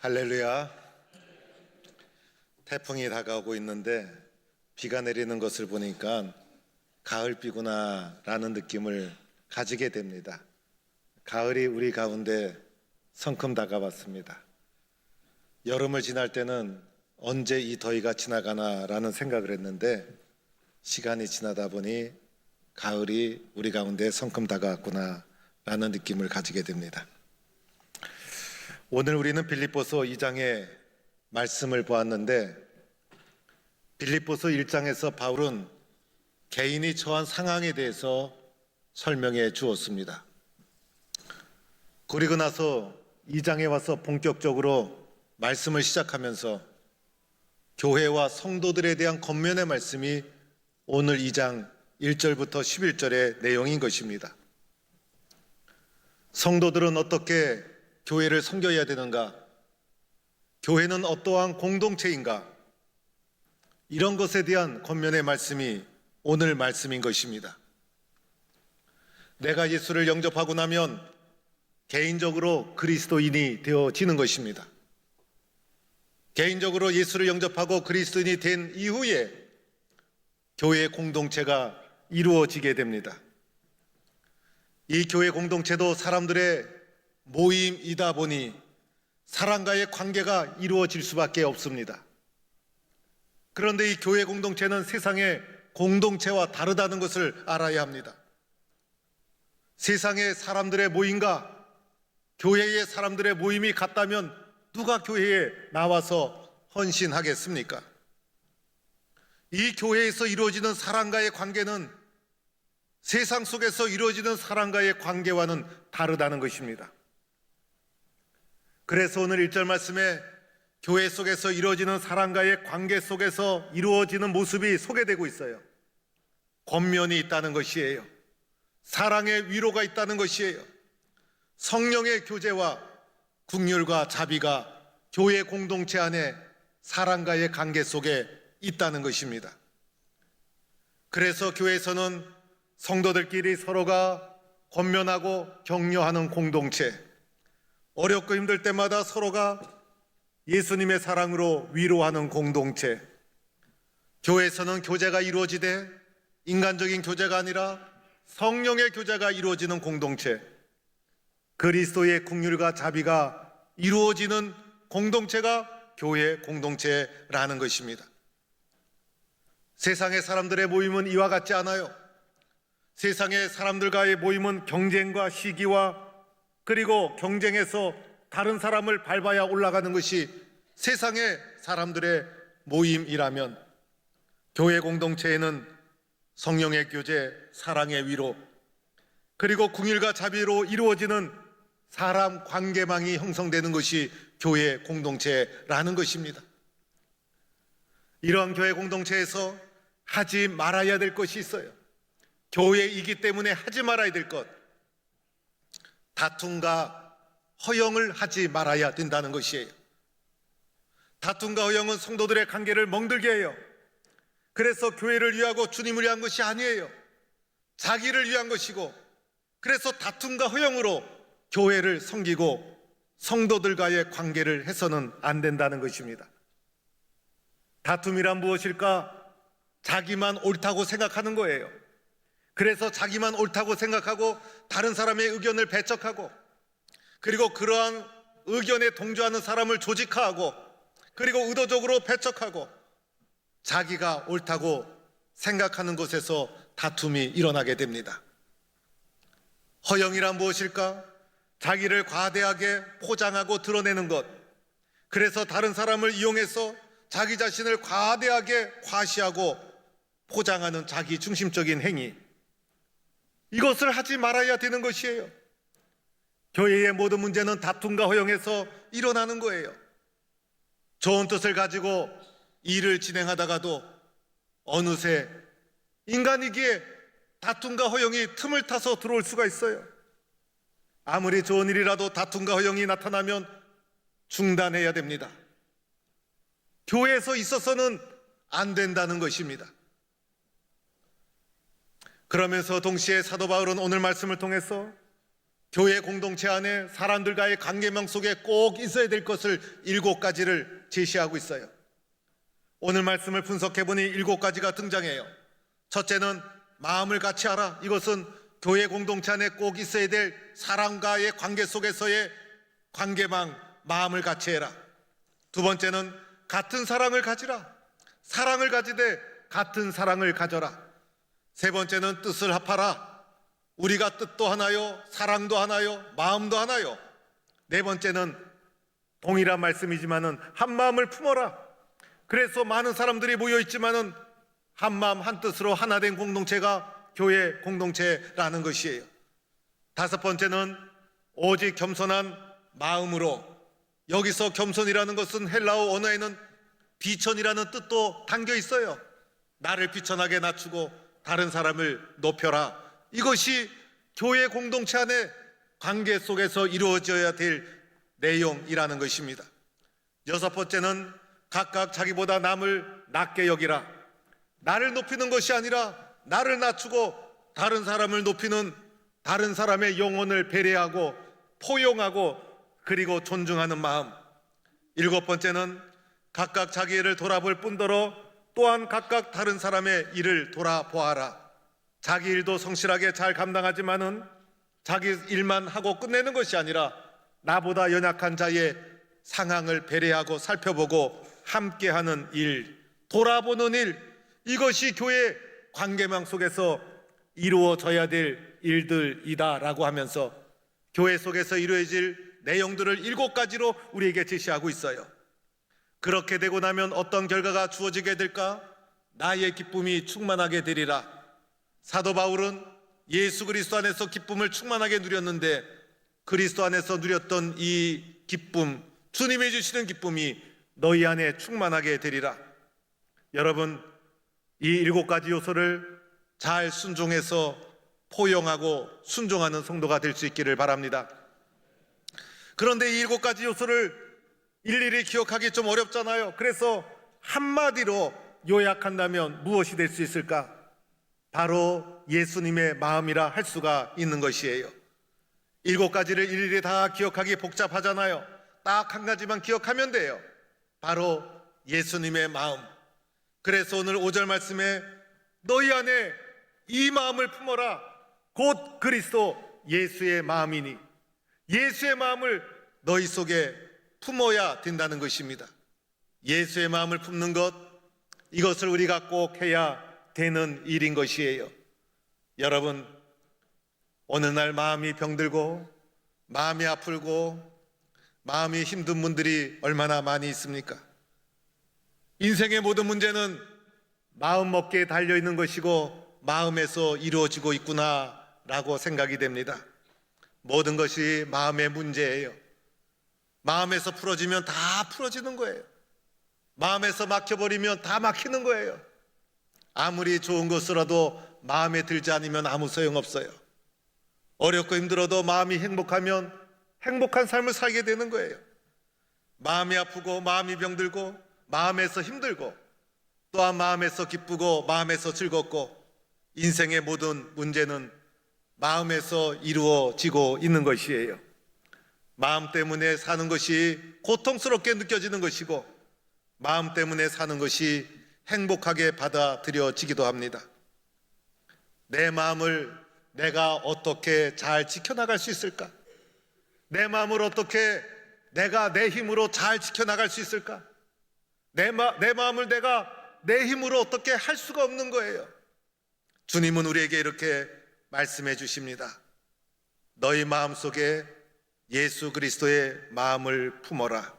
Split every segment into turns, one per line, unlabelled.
할렐루야. 태풍이 다가오고 있는데 비가 내리는 것을 보니까 가을비구나 라는 느낌을 가지게 됩니다. 가을이 우리 가운데 성큼 다가왔습니다. 여름을 지날 때는 언제 이 더위가 지나가나 라는 생각을 했는데 시간이 지나다 보니 가을이 우리 가운데 성큼 다가왔구나 라는 느낌을 가지게 됩니다. 오늘 우리는 빌립보서 2장의 말씀을 보았는데 빌립보서 1장에서 바울은 개인이 처한 상황에 대해서 설명해 주었습니다. 그리고 나서 2장에 와서 본격적으로 말씀을 시작하면서 교회와 성도들에 대한 권면의 말씀이 오늘 2장 1절부터 11절의 내용인 것입니다. 성도들은 어떻게 교회를 섬겨야 되는가? 교회는 어떠한 공동체인가? 이런 것에 대한 권면의 말씀이 오늘 말씀인 것입니다. 내가 예수를 영접하고 나면 개인적으로 그리스도인이 되어지는 것입니다. 개인적으로 예수를 영접하고 그리스도인이 된 이후에 교회 공동체가 이루어지게 됩니다. 이 교회 공동체도 사람들의 모임이다 보니 사람과의 관계가 이루어질 수밖에 없습니다. 그런데 이 교회 공동체는 세상의 공동체와 다르다는 것을 알아야 합니다. 세상의 사람들의 모임과 교회의 사람들의 모임이 같다면 누가 교회에 나와서 헌신하겠습니까? 이 교회에서 이루어지는 사람과의 관계는 세상 속에서 이루어지는 사람과의 관계와는 다르다는 것입니다. 그래서 오늘 1절 말씀에 교회 속에서 이루어지는 사람과의 관계 속에서 이루어지는 모습이 소개되고 있어요. 권면이 있다는 것이에요. 사랑의 위로가 있다는 것이에요. 성령의 교제와 긍휼과 자비가 교회 공동체 안에 사람과의 관계 속에 있다는 것입니다. 그래서 교회에서는 성도들끼리 서로가 권면하고 격려하는 공동체, 어렵고 힘들 때마다 서로가 예수님의 사랑으로 위로하는 공동체, 교회에서는 교제가 이루어지되 인간적인 교제가 아니라 성령의 교제가 이루어지는 공동체, 그리스도의 긍휼과 자비가 이루어지는 공동체가 교회 공동체라는 것입니다. 세상의 사람들의 모임은 이와 같지 않아요. 세상의 사람들과의 모임은 경쟁과 시기와 그리고 경쟁에서 다른 사람을 밟아야 올라가는 것이 세상의 사람들의 모임이라면 교회 공동체에는 성령의 교제, 사랑의 위로, 그리고 긍휼과 자비로 이루어지는 사람 관계망이 형성되는 것이 교회 공동체라는 것입니다. 이러한 교회 공동체에서 하지 말아야 될 것이 있어요. 교회이기 때문에 하지 말아야 될 것, 다툼과 허영을 하지 말아야 된다는 것이에요. 다툼과 허영은 성도들의 관계를 멍들게 해요. 그래서 교회를 위하고 주님을 위한 것이 아니에요. 자기를 위한 것이고, 그래서 다툼과 허영으로 교회를 섬기고 성도들과의 관계를 해서는 안 된다는 것입니다. 다툼이란 무엇일까? 자기만 옳다고 생각하는 거예요. 그래서 자기만 옳다고 생각하고 다른 사람의 의견을 배척하고, 그리고 그러한 의견에 동조하는 사람을 조직화하고, 그리고 의도적으로 배척하고 자기가 옳다고 생각하는 곳에서 다툼이 일어나게 됩니다. 허영이란 무엇일까? 자기를 과대하게 포장하고 드러내는 것, 그래서 다른 사람을 이용해서 자기 자신을 과대하게 과시하고 포장하는 자기 중심적인 행위, 이것을 하지 말아야 되는 것이에요. 교회의 모든 문제는 다툼과 허영에서 일어나는 거예요. 좋은 뜻을 가지고 일을 진행하다가도 어느새 인간이기에 다툼과 허영이 틈을 타서 들어올 수가 있어요. 아무리 좋은 일이라도 다툼과 허영이 나타나면 중단해야 됩니다. 교회에서 있어서는 안 된다는 것입니다. 그러면서 동시에 사도 바울은 오늘 말씀을 통해서 교회 공동체 안에 사람들과의 관계망 속에 꼭 있어야 될 것을 7가지를 제시하고 있어요. 오늘 말씀을 분석해보니 7가지가 등장해요. 첫째는 마음을 같이 하라. 이것은 교회 공동체 안에 꼭 있어야 될 사람과의 관계 속에서의 관계망, 마음을 같이 해라. 두 번째는 같은 사랑을 가지라. 사랑을 가지되 같은 사랑을 가져라. 세 번째는 뜻을 합하라. 우리가 뜻도 하나요, 사랑도 하나요, 마음도 하나요. 네 번째는 동일한 말씀이지만은 한 마음을 품어라. 그래서 많은 사람들이 모여 있지만은 한 마음 한 뜻으로 하나 된 공동체가 교회 공동체라는 것이에요. 다섯 번째는 오직 겸손한 마음으로. 여기서 겸손이라는 것은 헬라어 언어에는 비천이라는 뜻도 담겨 있어요. 나를 비천하게 낮추고 다른 사람을 높여라. 이것이 교회 공동체 안에 관계 속에서 이루어져야 될 내용이라는 것입니다. 여섯 번째는 각각 자기보다 남을 낮게 여기라. 나를 높이는 것이 아니라 나를 낮추고 다른 사람을 높이는, 다른 사람의 영혼을 배려하고 포용하고 그리고 존중하는 마음. 일곱 번째는 각각 자기 일을 돌아볼 뿐더러 또한 각각 다른 사람의 일을 돌아보아라. 자기 일도 성실하게 잘 감당하지만은 자기 일만 하고 끝내는 것이 아니라 나보다 연약한 자의 상황을 배려하고 살펴보고 함께하는 일, 돌아보는 일, 이것이 교회 관계망 속에서 이루어져야 될 일들이다라고 하면서 교회 속에서 이루어질 내용들을 7가지로 우리에게 제시하고 있어요. 그렇게 되고 나면 어떤 결과가 주어지게 될까? 나의 기쁨이 충만하게 되리라. 사도 바울은 예수 그리스도 안에서 기쁨을 충만하게 누렸는데 그리스도 안에서 누렸던 이 기쁨, 주님이 주시는 기쁨이 너희 안에 충만하게 되리라. 여러분, 이 7가지 요소를 잘 순종해서 포용하고 순종하는 성도가 될 수 있기를 바랍니다. 그런데 이 7가지 요소를 일일이 기억하기 좀 어렵잖아요. 그래서 한마디로 요약한다면 무엇이 될 수 있을까? 바로 예수님의 마음이라 할 수가 있는 것이에요. 7가지를 일일이 다 기억하기 복잡하잖아요. 딱 한 가지만 기억하면 돼요. 바로 예수님의 마음. 그래서 오늘 5절 말씀에 너희 안에 이 마음을 품어라. 곧 그리스도 예수의 마음이니. 예수의 마음을 너희 속에 품어야 된다는 것입니다. 예수의 마음을 품는 것, 이것을 우리가 꼭 해야 되는 일인 것이에요. 여러분, 어느 날 마음이 병들고 마음이 아프고 마음이 힘든 분들이 얼마나 많이 있습니까? 인생의 모든 문제는 마음 먹기에 달려있는 것이고 마음에서 이루어지고 있구나라고 생각이 됩니다. 모든 것이 마음의 문제예요. 마음에서 풀어지면 다 풀어지는 거예요. 마음에서 막혀버리면 다 막히는 거예요. 아무리 좋은 것이라도 마음에 들지 않으면 아무 소용없어요. 어렵고 힘들어도 마음이 행복하면 행복한 삶을 살게 되는 거예요. 마음이 아프고 마음이 병들고 마음에서 힘들고 또한 마음에서 기쁘고 마음에서 즐겁고 인생의 모든 문제는 마음에서 이루어지고 있는 것이에요. 마음 때문에 사는 것이 고통스럽게 느껴지는 것이고 마음 때문에 사는 것이 행복하게 받아들여지기도 합니다. 내 마음을 내가 어떻게 잘 지켜나갈 수 있을까? 내 마음을 어떻게 내가 내 힘으로 잘 지켜나갈 수 있을까? 내 마음을 내가 내 힘으로 어떻게 할 수가 없는 거예요. 주님은 우리에게 이렇게 말씀해 주십니다. 너희 마음속에 예수 그리스도의 마음을 품어라.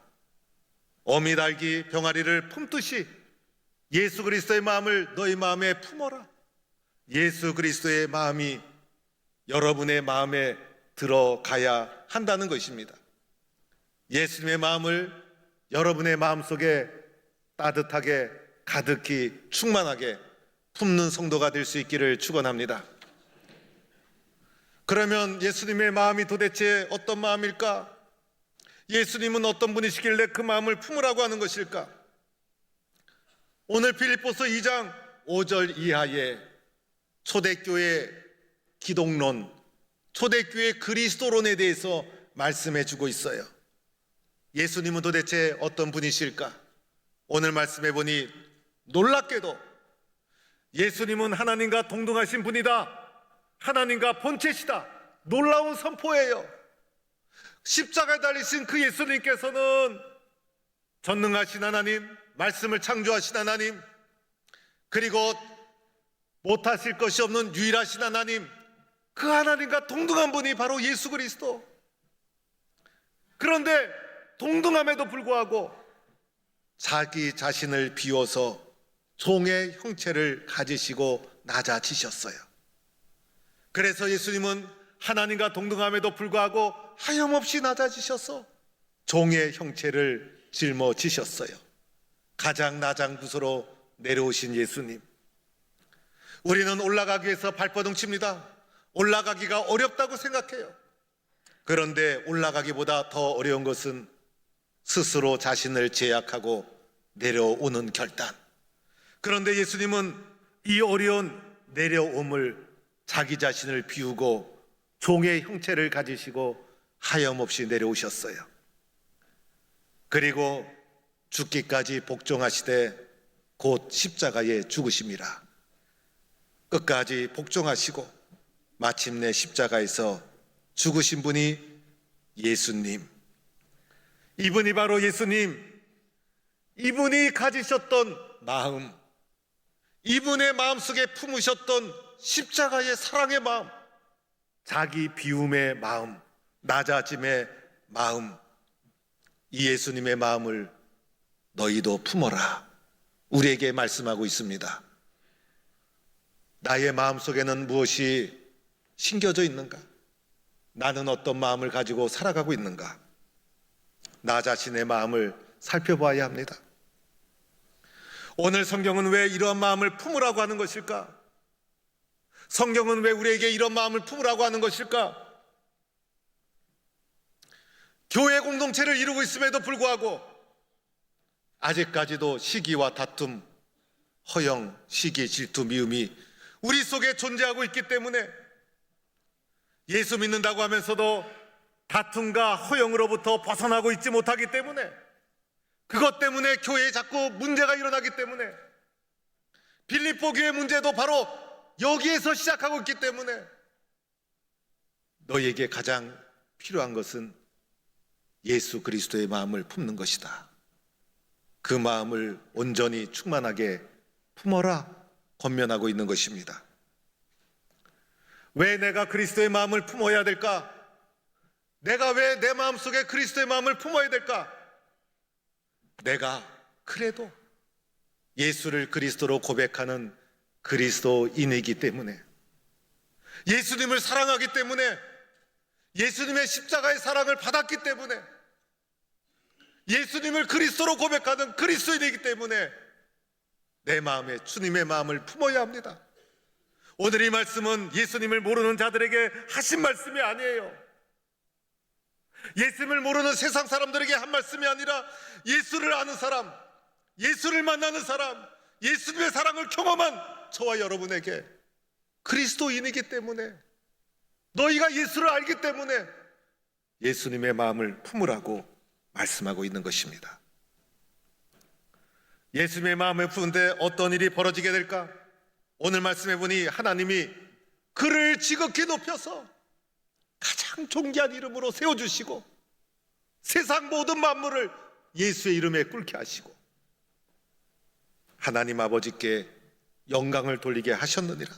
어미 닭이 병아리를 품듯이 예수 그리스도의 마음을 너희 마음에 품어라. 예수 그리스도의 마음이 여러분의 마음에 들어가야 한다는 것입니다. 예수님의 마음을 여러분의 마음속에 따뜻하게 가득히 충만하게 품는 성도가 될 수 있기를 축원합니다. 그러면 예수님의 마음이 도대체 어떤 마음일까? 예수님은 어떤 분이시길래 그 마음을 품으라고 하는 것일까? 오늘 빌립보서 2장 5절 이하에 초대교회 기독론, 초대교회 그리스도론에 대해서 말씀해 주고 있어요. 예수님은 도대체 어떤 분이실까? 오늘 말씀해 보니 놀랍게도 예수님은 하나님과 동등하신 분이다, 하나님과 본체시다, 놀라운 선포예요. 십자가에 달리신 그 예수님께서는 전능하신 하나님, 말씀을 창조하신 하나님, 그리고 못하실 것이 없는 유일하신 하나님, 그 하나님과 동등한 분이 바로 예수 그리스도. 그런데 동등함에도 불구하고 자기 자신을 비워서 종의 형체를 가지시고 낮아지셨어요. 그래서 예수님은 하나님과 동등함에도 불구하고 하염없이 낮아지셔서 종의 형체를 짊어지셨어요. 가장 낮은 곳으로 내려오신 예수님. 우리는 올라가기 위해서 발버둥 칩니다. 올라가기가 어렵다고 생각해요. 그런데 올라가기보다 더 어려운 것은 스스로 자신을 제약하고 내려오는 결단. 그런데 예수님은 이 어려운 내려옴을 자기 자신을 비우고 종의 형체를 가지시고 하염없이 내려오셨어요. 그리고 죽기까지 복종하시되 곧 십자가에 죽으심이라. 끝까지 복종하시고 마침내 십자가에서 죽으신 분이 예수님. 이분이 바로 예수님. 이분이 가지셨던 마음, 이분의 마음속에 품으셨던 십자가의 사랑의 마음, 자기 비움의 마음, 낮아짐의 마음, 이 예수님의 마음을 너희도 품어라, 우리에게 말씀하고 있습니다. 나의 마음속에는 무엇이 심겨져 있는가? 나는 어떤 마음을 가지고 살아가고 있는가? 나 자신의 마음을 살펴봐야 합니다. 오늘 성경은 왜 이러한 마음을 품으라고 하는 것일까? 성경은 왜 우리에게 이런 마음을 품으라고 하는 것일까? 교회 공동체를 이루고 있음에도 불구하고 아직까지도 시기와 다툼, 허영, 시기, 질투, 미움이 우리 속에 존재하고 있기 때문에 예수 믿는다고 하면서도 다툼과 허영으로부터 벗어나고 있지 못하기 때문에, 그것 때문에 교회에 자꾸 문제가 일어나기 때문에, 빌립보 교회 문제도 바로 여기에서 시작하고 있기 때문에 너희에게 가장 필요한 것은 예수 그리스도의 마음을 품는 것이다. 그 마음을 온전히 충만하게 품어라 권면하고 있는 것입니다. 왜 내가 그리스도의 마음을 품어야 될까? 내가 왜 내 마음속에 그리스도의 마음을 품어야 될까? 내가 그래도 예수를 그리스도로 고백하는 그리스도인이기 때문에, 예수님을 사랑하기 때문에, 예수님의 십자가의 사랑을 받았기 때문에, 예수님을 그리스도로 고백하는 그리스도인이기 때문에 내 마음에 주님의 마음을 품어야 합니다. 오늘 이 말씀은 예수님을 모르는 자들에게 하신 말씀이 아니에요. 예수님을 모르는 세상 사람들에게 한 말씀이 아니라 예수를 아는 사람, 예수를 만나는 사람, 예수님의 사랑을 경험한 저와 여러분에게, 그리스도인이기 때문에, 너희가 예수를 알기 때문에 예수님의 마음을 품으라고 말씀하고 있는 것입니다. 예수님의 마음을 품는데 어떤 일이 벌어지게 될까? 오늘 말씀해 보니 하나님이 그를 지극히 높여서 가장 존귀한 이름으로 세워주시고 세상 모든 만물을 예수의 이름에 꿇게 하시고 하나님 아버지께 영광을 돌리게 하셨느니라.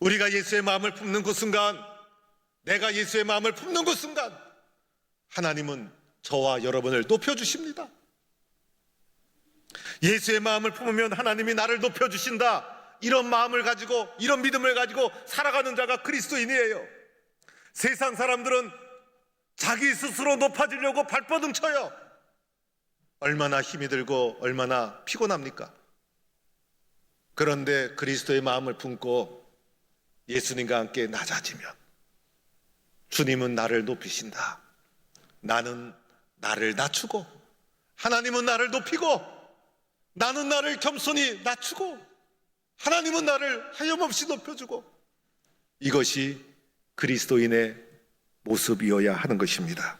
우리가 예수의 마음을 품는 그 순간, 내가 예수의 마음을 품는 그 순간 하나님은 저와 여러분을 높여주십니다. 예수의 마음을 품으면 하나님이 나를 높여주신다, 이런 마음을 가지고, 이런 믿음을 가지고 살아가는 자가 그리스도인이에요. 세상 사람들은 자기 스스로 높아지려고 발버둥 쳐요. 얼마나 힘이 들고 얼마나 피곤합니까? 그런데 그리스도의 마음을 품고 예수님과 함께 낮아지면 주님은 나를 높이신다, 나는 나를 낮추고 하나님은 나를 높이고, 나는 나를 겸손히 낮추고 하나님은 나를 하염없이 높여주고, 이것이 그리스도인의 모습이어야 하는 것입니다.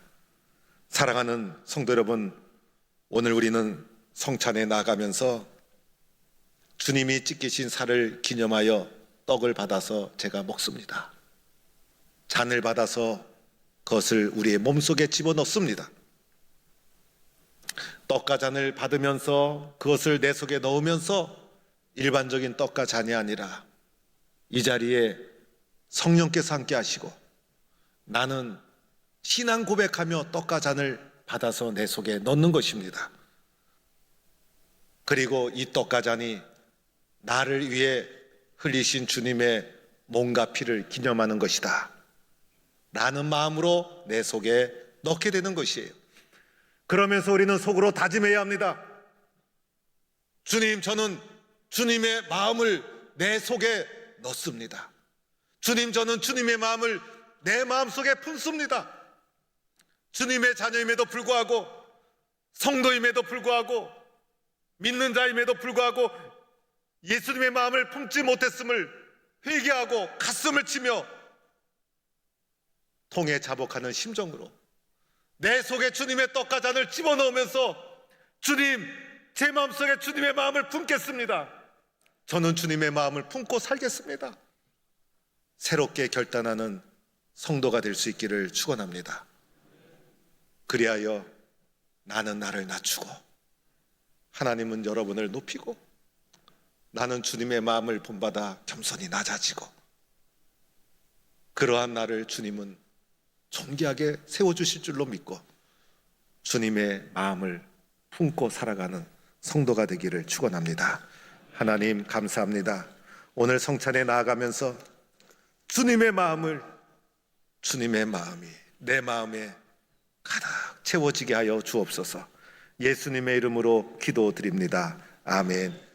사랑하는 성도 여러분, 오늘 우리는 성찬에 나가면서 주님이 찢기신 살을 기념하여 떡을 받아서 제가 먹습니다. 잔을 받아서 그것을 우리의 몸속에 집어넣습니다. 떡과 잔을 받으면서 그것을 내 속에 넣으면서 일반적인 떡과 잔이 아니라 이 자리에 성령께서 함께 하시고 나는 신앙 고백하며 떡과 잔을 받아서 내 속에 넣는 것입니다. 그리고 이 떡과 잔이 나를 위해 흘리신 주님의 몸과 피를 기념하는 것이다 라는 마음으로 내 속에 넣게 되는 것이에요. 그러면서 우리는 속으로 다짐해야 합니다. 주님, 저는 주님의 마음을 내 속에 넣습니다. 주님, 저는 주님의 마음을 내 마음속에 품습니다. 주님의 자녀임에도 불구하고, 성도임에도 불구하고, 믿는 자임에도 불구하고 예수님의 마음을 품지 못했음을 회개하고 가슴을 치며 통에 자복하는 심정으로 내 속에 주님의 떡과 잔을 집어넣으면서 주님, 제 마음속에 주님의 마음을 품겠습니다. 저는 주님의 마음을 품고 살겠습니다. 새롭게 결단하는 성도가 될 수 있기를 축원합니다. 그리하여 나는 나를 낮추고 하나님은 여러분을 높이고 나는 주님의 마음을 본받아 겸손히 낮아지고 그러한 나를 주님은 존귀하게 세워주실 줄로 믿고 주님의 마음을 품고 살아가는 성도가 되기를 축원합니다. 하나님 감사합니다. 오늘 성찬에 나아가면서 주님의 마음이 내 마음에 가득 채워지게 하여 주옵소서. 예수님의 이름으로 기도드립니다. 아멘.